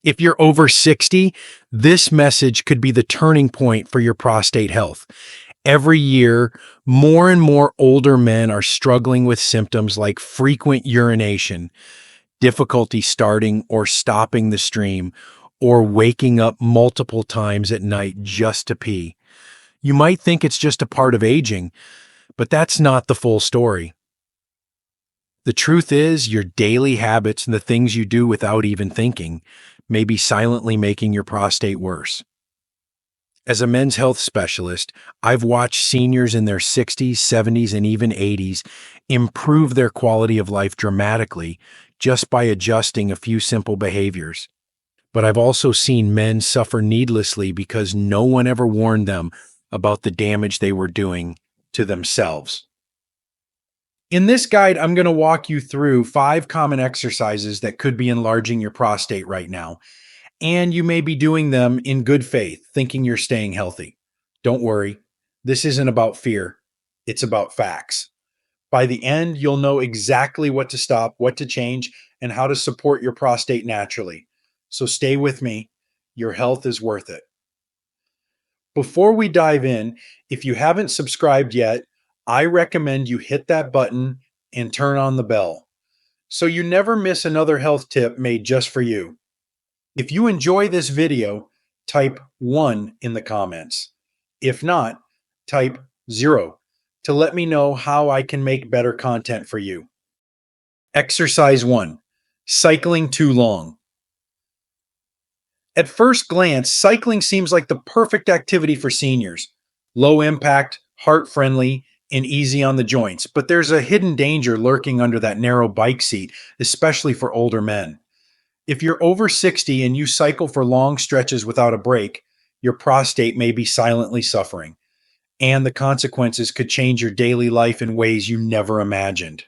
If you're over 60, this message could be the turning point for your prostate health. Every year, more and more older men are struggling with symptoms like frequent urination, difficulty starting or stopping the stream, or waking up multiple times at night just to pee. You might think it's just a part of aging, but that's not the full story. The truth is, your daily habits and the things you do without even thinking may be silently making your prostate worse. As a men's health specialist, I've watched seniors in their 60s, 70s, and even 80s improve their quality of life dramatically just by adjusting a few simple behaviors. But I've also seen men suffer needlessly because no one ever warned them about the damage they were doing to themselves. In this guide, I'm going to walk you through 5 common exercises that could be enlarging your prostate right now, and you may be doing them in good faith, thinking you're staying healthy. Don't worry, this isn't about fear, it's about facts. By the end, you'll know exactly what to stop, what to change, and how to support your prostate naturally. So stay with me, your health is worth it. Before we dive in, if you haven't subscribed yet, I recommend you hit that button and turn on the bell so you never miss another health tip made just for you. If you enjoy this video, type 1 in the comments. If not, type 0 to let me know how I can make better content for you. Exercise 1. Cycling too long. At first glance, cycling seems like the perfect activity for seniors. Low impact, heart friendly, and easy on the joints. But there's a hidden danger lurking under that narrow bike seat, especially for older men. If you're over 60 and you cycle for long stretches without a break, your prostate may be silently suffering, and the consequences could change your daily life in ways you never imagined.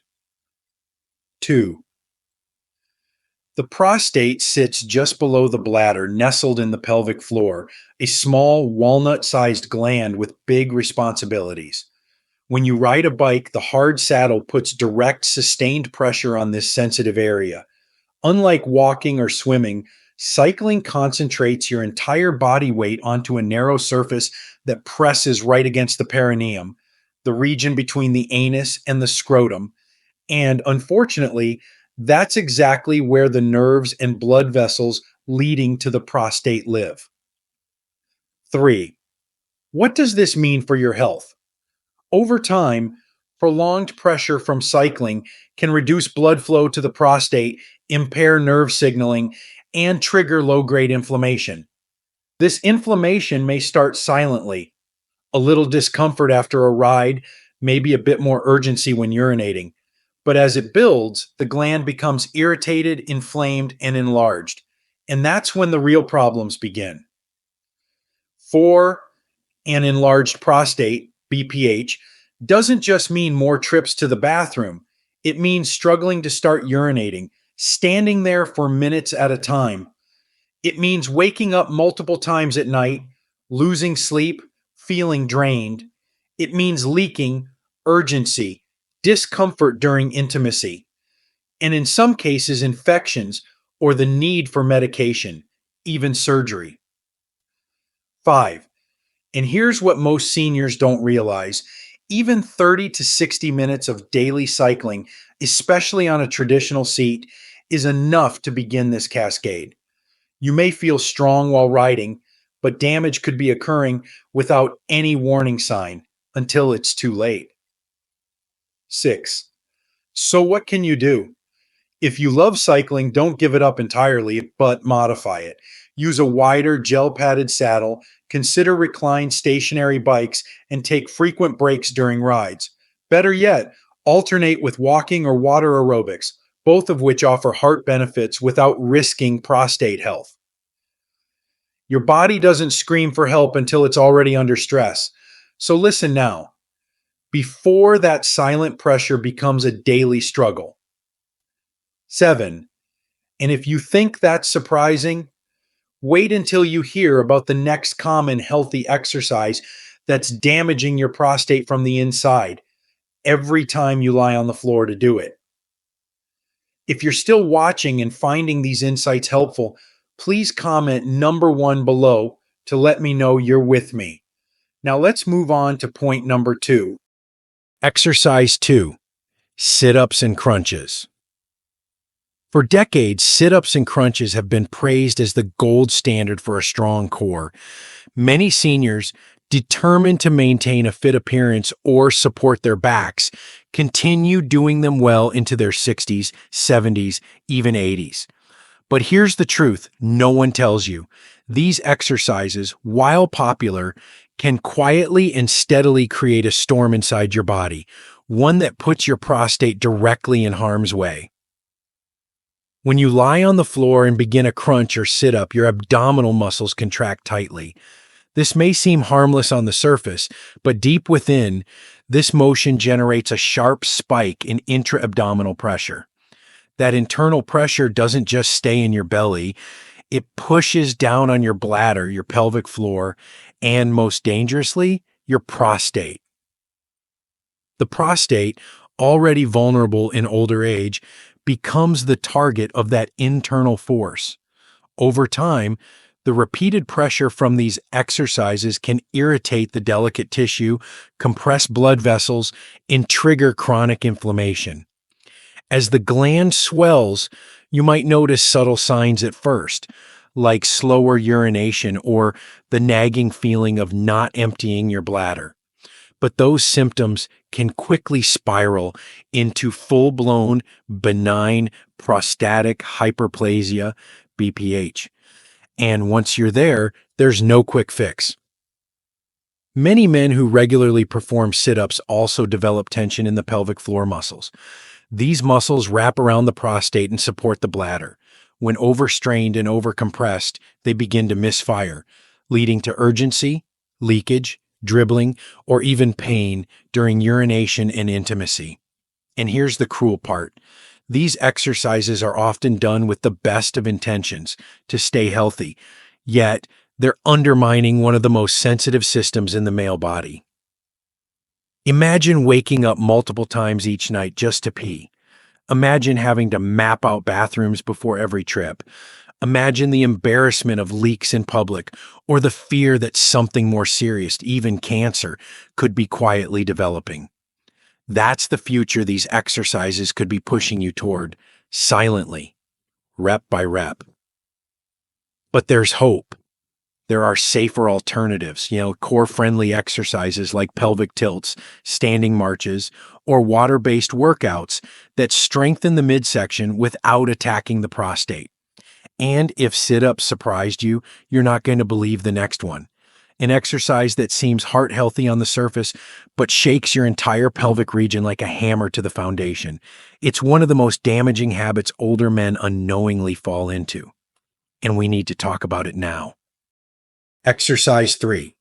2. The prostate sits just below the bladder, nestled in the pelvic floor, a small walnut-sized gland with big responsibilities. When you ride a bike, the hard saddle puts direct, sustained pressure on this sensitive area. Unlike walking or swimming, cycling concentrates your entire body weight onto a narrow surface that presses right against the perineum, the region between the anus and the scrotum, and unfortunately, that's exactly where the nerves and blood vessels leading to the prostate live. 3. What does this mean for your health? Over time, prolonged pressure from cycling can reduce blood flow to the prostate, impair nerve signaling, and trigger low-grade inflammation. This inflammation may start silently, a little discomfort after a ride, maybe a bit more urgency when urinating. But as it builds, the gland becomes irritated, inflamed, and enlarged. And that's when the real problems begin. 4. An enlarged prostate, BPH, doesn't just mean more trips to the bathroom. It means struggling to start urinating, standing there for minutes at a time. It means waking up multiple times at night, losing sleep, feeling drained. It means leaking, urgency, discomfort during intimacy, and in some cases, infections or the need for medication, even surgery. 5. And here's what most seniors don't realize. Even 30 to 60 minutes of daily cycling, especially on a traditional seat, is enough to begin this cascade. You may feel strong while riding, but damage could be occurring without any warning sign until it's too late. 6. So what can you do? If you love cycling, don't give it up entirely, but modify it. Use a wider gel-padded saddle, consider reclined stationary bikes, and take frequent breaks during rides. Better yet, alternate with walking or water aerobics, both of which offer heart benefits without risking prostate health. Your body doesn't scream for help until it's already under stress. So listen now, before that silent pressure becomes a daily struggle. 7. And if you think that's surprising, wait until you hear about the next common healthy exercise that's damaging your prostate from the inside every time you lie on the floor to do it. If you're still watching and finding these insights helpful, Please comment number 1 below to let me know you're with me. Now let's move on to point number 2. Exercise 2. Sit-ups and crunches. For decades, sit-ups and crunches have been praised as the gold standard for a strong core. Many seniors, determined to maintain a fit appearance or support their backs, continue doing them well into their 60s, 70s, even 80s. But here's the truth no one tells you. These exercises, while popular, can quietly and steadily create a storm inside your body, one that puts your prostate directly in harm's way. When you lie on the floor and begin a crunch or sit up, your abdominal muscles contract tightly. This may seem harmless on the surface, but deep within, this motion generates a sharp spike in intra-abdominal pressure. That internal pressure doesn't just stay in your belly, it pushes down on your bladder, your pelvic floor, and most dangerously, your prostate. The prostate, already vulnerable in older age, becomes the target of that internal force. Over time, the repeated pressure from these exercises can irritate the delicate tissue, compress blood vessels, and trigger chronic inflammation. As the gland swells, you might notice subtle signs at first, like slower urination or the nagging feeling of not emptying your bladder. But those symptoms can quickly spiral into full-blown benign prostatic hyperplasia, BPH. And once you're there, there's no quick fix. Many men who regularly perform sit-ups also develop tension in the pelvic floor muscles. These muscles wrap around the prostate and support the bladder. When overstrained and overcompressed, they begin to misfire, leading to urgency, leakage, dribbling, or even pain during urination and intimacy. And here's the cruel part. These exercises are often done with the best of intentions to stay healthy, yet they're undermining one of the most sensitive systems in the male body. Imagine waking up multiple times each night just to pee. Imagine having to map out bathrooms before every trip. Imagine the embarrassment of leaks in public, or the fear that something more serious, even cancer, could be quietly developing. That's the future these exercises could be pushing you toward, silently, rep by rep. But there's hope. There are safer alternatives, core-friendly exercises like pelvic tilts, standing marches, or water-based workouts that strengthen the midsection without attacking the prostate. And if sit-ups surprised you, you're not going to believe the next one. An exercise that seems heart-healthy on the surface, but shakes your entire pelvic region like a hammer to the foundation. It's one of the most damaging habits older men unknowingly fall into. And we need to talk about it now. Exercise 3.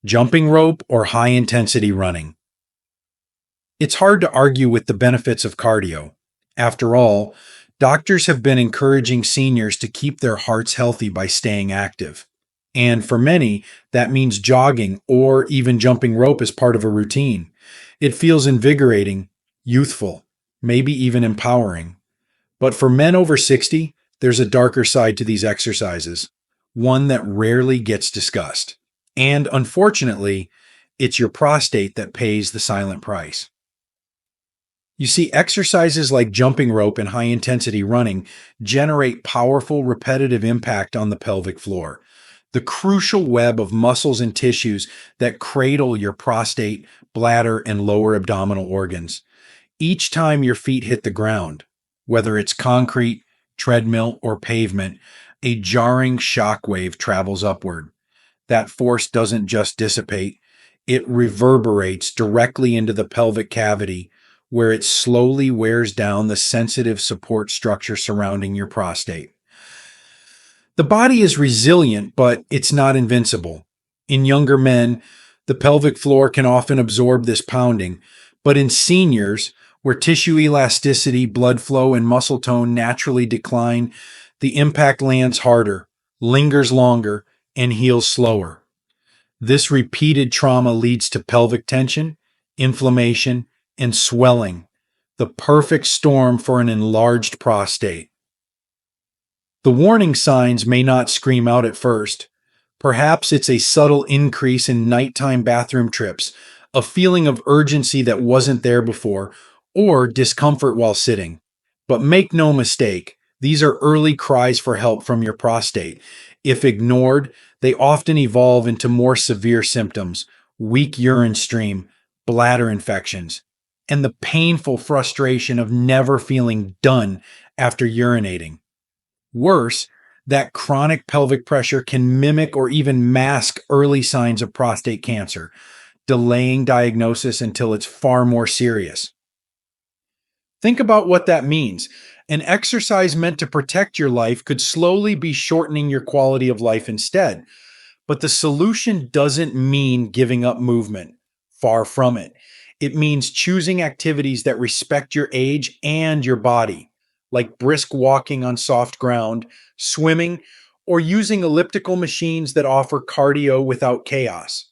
Jumping rope or high-intensity running. It's hard to argue with the benefits of cardio. After all, doctors have been encouraging seniors to keep their hearts healthy by staying active. And for many, that means jogging or even jumping rope as part of a routine. It feels invigorating, youthful, maybe even empowering. But for men over 60, there's a darker side to these exercises, one that rarely gets discussed. And unfortunately, it's your prostate that pays the silent price. You see, exercises like jumping rope and high-intensity running generate powerful repetitive impact on the pelvic floor, the crucial web of muscles and tissues that cradle your prostate, bladder, and lower abdominal organs. Each time your feet hit the ground, whether it's concrete, treadmill, or pavement, a jarring shock wave travels upward. That force doesn't just dissipate, it reverberates directly into the pelvic cavity, where it slowly wears down the sensitive support structure surrounding your prostate. The body is resilient, but it's not invincible. In younger men, the pelvic floor can often absorb this pounding, but in seniors, where tissue elasticity, blood flow, and muscle tone naturally decline, the impact lands harder, lingers longer, and heals slower. This repeated trauma leads to pelvic tension, inflammation, and swelling, the perfect storm for an enlarged prostate. The warning signs may not scream out at first. Perhaps it's a subtle increase in nighttime bathroom trips, a feeling of urgency that wasn't there before, or discomfort while sitting. But make no mistake, these are early cries for help from your prostate. If ignored, they often evolve into more severe symptoms: weak urine stream, bladder infections, and the painful frustration of never feeling done after urinating. Worse, that chronic pelvic pressure can mimic or even mask early signs of prostate cancer, delaying diagnosis until it's far more serious. Think about what that means. An exercise meant to protect your life could slowly be shortening your quality of life instead. But the solution doesn't mean giving up movement. Far from it. It means choosing activities that respect your age and your body, like brisk walking on soft ground, swimming, or using elliptical machines that offer cardio without chaos.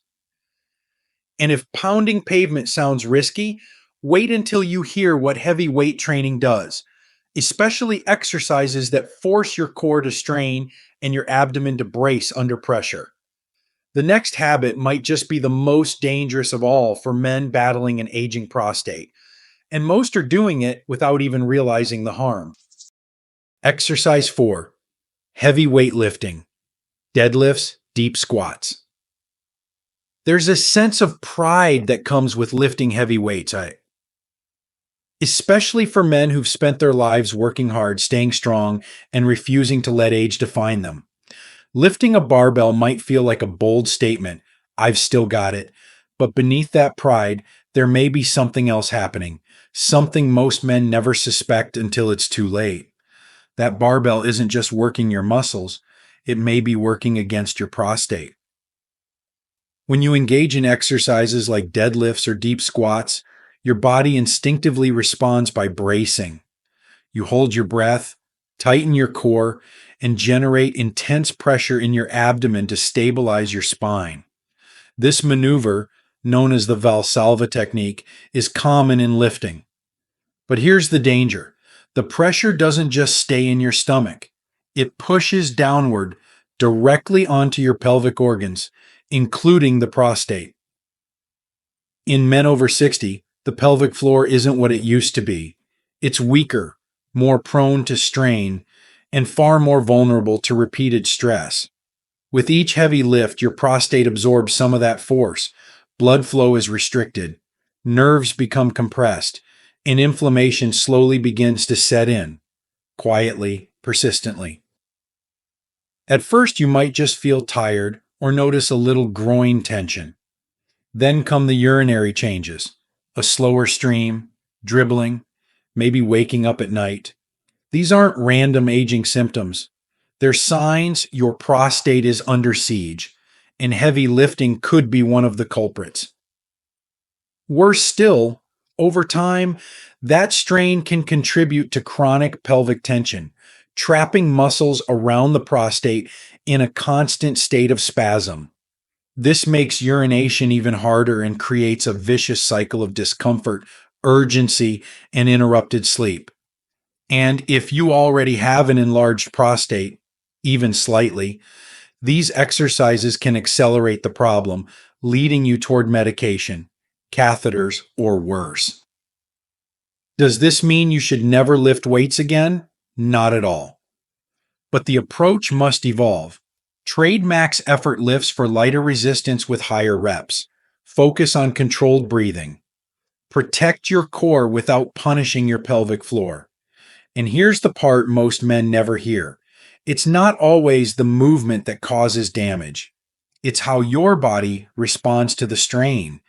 And if pounding pavement sounds risky, wait until you hear what heavy weight training does, especially exercises that force your core to strain and your abdomen to brace under pressure. The next habit might just be the most dangerous of all for men battling an aging prostate, and most are doing it without even realizing the harm. Exercise 4: heavy weightlifting, deadlifts, deep squats. There's a sense of pride that comes with lifting heavy weights, especially for men who've spent their lives working hard, staying strong, and refusing to let age define them. Lifting a barbell might feel like a bold statement: I've still got it. But beneath that pride, there may be something else happening, something most men never suspect until it's too late. That barbell isn't just working your muscles, it may be working against your prostate. When you engage in exercises like deadlifts or deep squats, your body instinctively responds by bracing. You hold your breath, tighten your core, and generate intense pressure in your abdomen to stabilize your spine. This maneuver, known as the Valsalva technique, is common in lifting. But here's the danger. The pressure doesn't just stay in your stomach. It pushes downward directly onto your pelvic organs, including the prostate. In men over 60, the pelvic floor isn't what it used to be. It's weaker, more prone to strain, and far more vulnerable to repeated stress. With each heavy lift, your prostate absorbs some of that force. Blood flow is restricted, nerves become compressed, and inflammation slowly begins to set in, quietly, persistently. At first, you might just feel tired or notice a little groin tension. Then come the urinary changes: a slower stream, dribbling, maybe waking up at night. These aren't random aging symptoms. They're signs your prostate is under siege, and heavy lifting could be one of the culprits. Worse still, over time, that strain can contribute to chronic pelvic tension, trapping muscles around the prostate in a constant state of spasm. This makes urination even harder and creates a vicious cycle of discomfort, urgency, and interrupted sleep. And if you already have an enlarged prostate, even slightly, these exercises can accelerate the problem, leading you toward medication, catheters, or worse. Does this mean you should never lift weights again? Not at all. But the approach must evolve. Trade max effort lifts for lighter resistance with higher reps. Focus on controlled breathing. Protect your core without punishing your pelvic floor. And here's the part most men never hear. It's not always the movement that causes damage. It's how your body responds to the strain.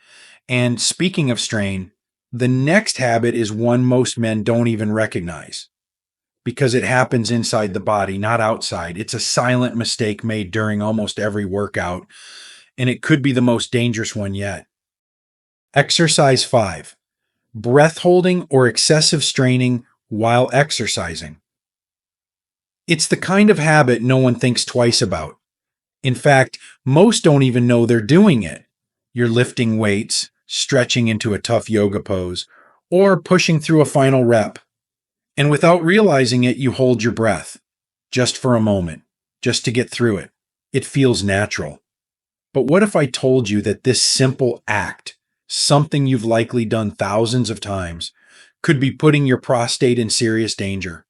And speaking of strain, the next habit is one most men don't even recognize, because it happens inside the body, not outside. It's a silent mistake made during almost every workout, and it could be the most dangerous one yet. Exercise 5: breath holding or excessive straining while exercising. It's the kind of habit no one thinks twice about. In fact, most don't even know they're doing it. You're lifting weights, stretching into a tough yoga pose, or pushing through a final rep. And without realizing it, you hold your breath, just for a moment, just to get through it. It feels natural. But what if I told you that this simple act, something you've likely done thousands of times, could be putting your prostate in serious danger?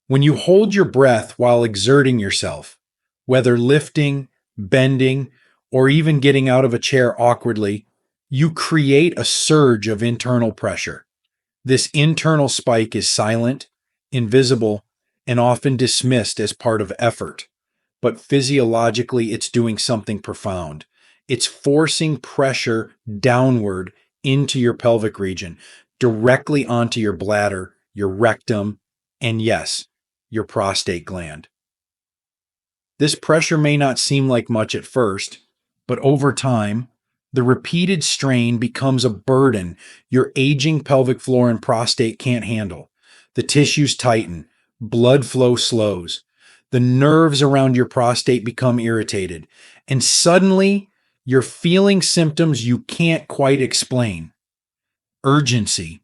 When you hold your breath while exerting yourself, whether lifting, bending, or even getting out of a chair awkwardly, you create a surge of internal pressure. This internal spike is silent, invisible, and often dismissed as part of effort. But physiologically, it's doing something profound. It's forcing pressure downward into your pelvic region, directly onto your bladder, your rectum, and yes, your prostate gland. This pressure may not seem like much at first, but over time, the repeated strain becomes a burden your aging pelvic floor and prostate can't handle. The tissues tighten, blood flow slows, the nerves around your prostate become irritated, and suddenly you're feeling symptoms you can't quite explain: urgency,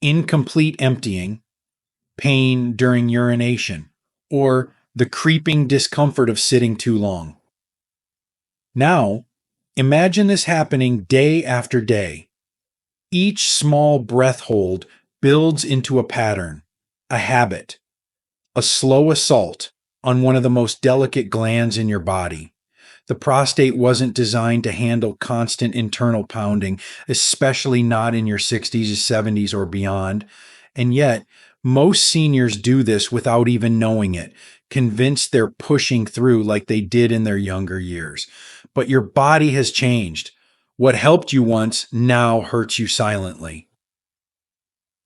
incomplete emptying, pain during urination, or the creeping discomfort of sitting too long. Now, imagine this happening day after day. Each small breath hold builds into a pattern, a habit, a slow assault on one of the most delicate glands in your body. The prostate wasn't designed to handle constant internal pounding, especially not in your 60s, 70s, or beyond. And yet, most seniors do this without even knowing it, convinced they're pushing through like they did in their younger years. But your body has changed. What helped you once now hurts you silently.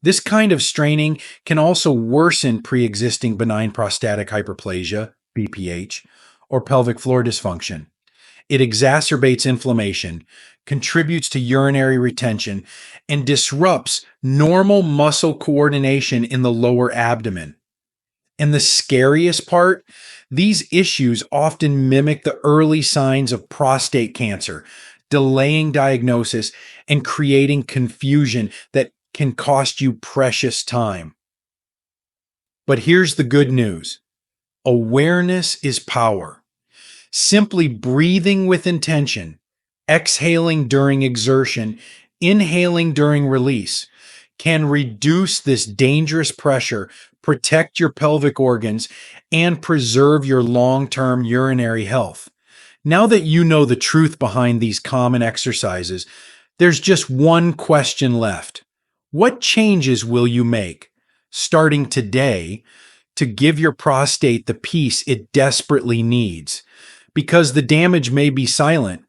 This kind of straining can also worsen pre-existing benign prostatic hyperplasia, BPH, or pelvic floor dysfunction. It exacerbates inflammation, contributes to urinary retention, and disrupts normal muscle coordination in the lower abdomen. And the scariest part, these issues often mimic the early signs of prostate cancer, delaying diagnosis and creating confusion that can cost you precious time. But here's the good news: awareness is power. Simply breathing with intention, exhaling during exertion, inhaling during release, can reduce this dangerous pressure, protect your pelvic organs, and preserve your long-term urinary health. Now that you know the truth behind these common exercises, there's just one question left. What changes will you make, starting today, to give your prostate the peace it desperately needs? Because the damage may be silent,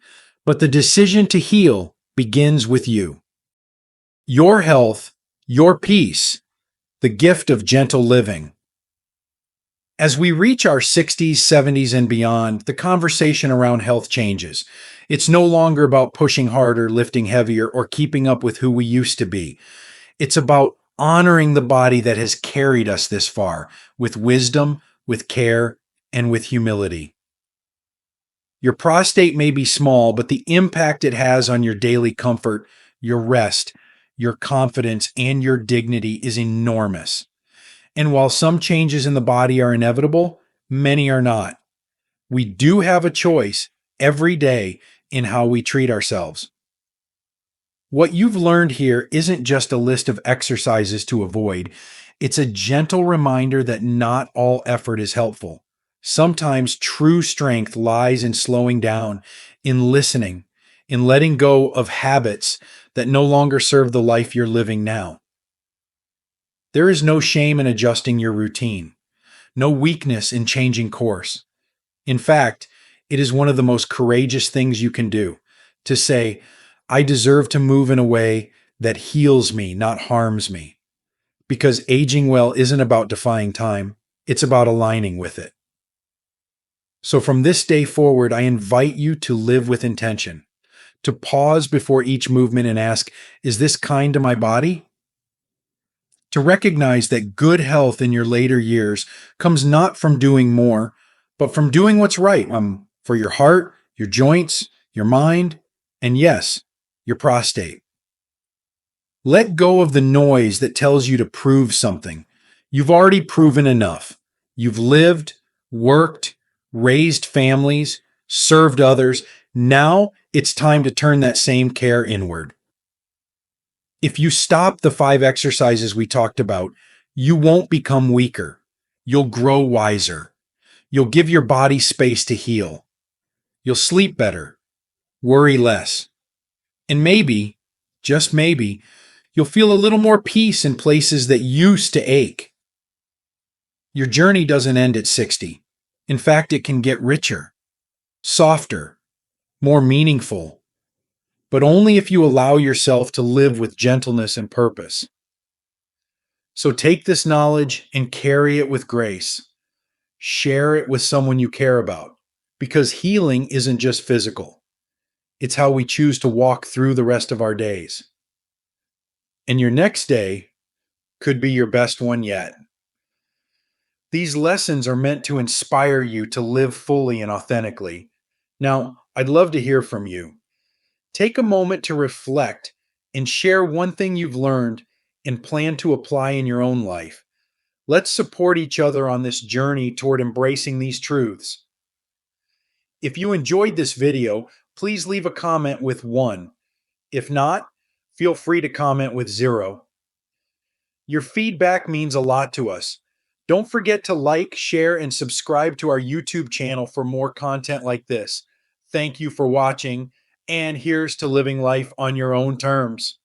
but the decision to heal begins with you. Your health, your peace, the gift of gentle living. As we reach our 60s, 70s, and beyond, the conversation around health changes. It's no longer about pushing harder, lifting heavier, or keeping up with who we used to be. It's about honoring the body that has carried us this far, with wisdom, with care, and with humility. Your prostate may be small, but the impact it has on your daily comfort, your rest, your confidence, and your dignity is enormous. And while some changes in the body are inevitable, many are not. We do have a choice every day in how we treat ourselves. What you've learned here isn't just a list of exercises to avoid. It's a gentle reminder that not all effort is helpful. Sometimes true strength lies in slowing down, in listening, in letting go of habits that no longer serve the life you're living now. There is no shame in adjusting your routine, no weakness in changing course. In fact, it is one of the most courageous things you can do, to say, I deserve to move in a way that heals me, not harms me. Because aging well isn't about defying time, it's about aligning with it. So from this day forward, I invite you to live with intention, to pause before each movement and ask, is this kind to my body? To recognize that good health in your later years comes not from doing more, but from doing what's right for your heart, your joints, your mind, and yes, your prostate. Let go of the noise that tells you to prove something. You've already proven enough. You've lived, worked, raised families, served others. Now it's time to turn that same care inward. If you stop the 5 exercises we talked about, you won't become weaker. You'll grow wiser. You'll give your body space to heal. You'll sleep better, worry less. And maybe, just maybe, you'll feel a little more peace in places that used to ache. Your journey doesn't end at 60. In fact, it can get richer, softer, more meaningful, but only if you allow yourself to live with gentleness and purpose. So take this knowledge and carry it with grace. Share it with someone you care about, because healing isn't just physical. It's how we choose to walk through the rest of our days. And your next day could be your best one yet. These lessons are meant to inspire you to live fully and authentically. Now, I'd love to hear from you. Take a moment to reflect and share one thing you've learned and plan to apply in your own life. Let's support each other on this journey toward embracing these truths. If you enjoyed this video, please leave a comment with 1. If not, feel free to comment with 0. Your feedback means a lot to us. Don't forget to like, share, and subscribe to our YouTube channel for more content like this. Thank you for watching, and here's to living life on your own terms.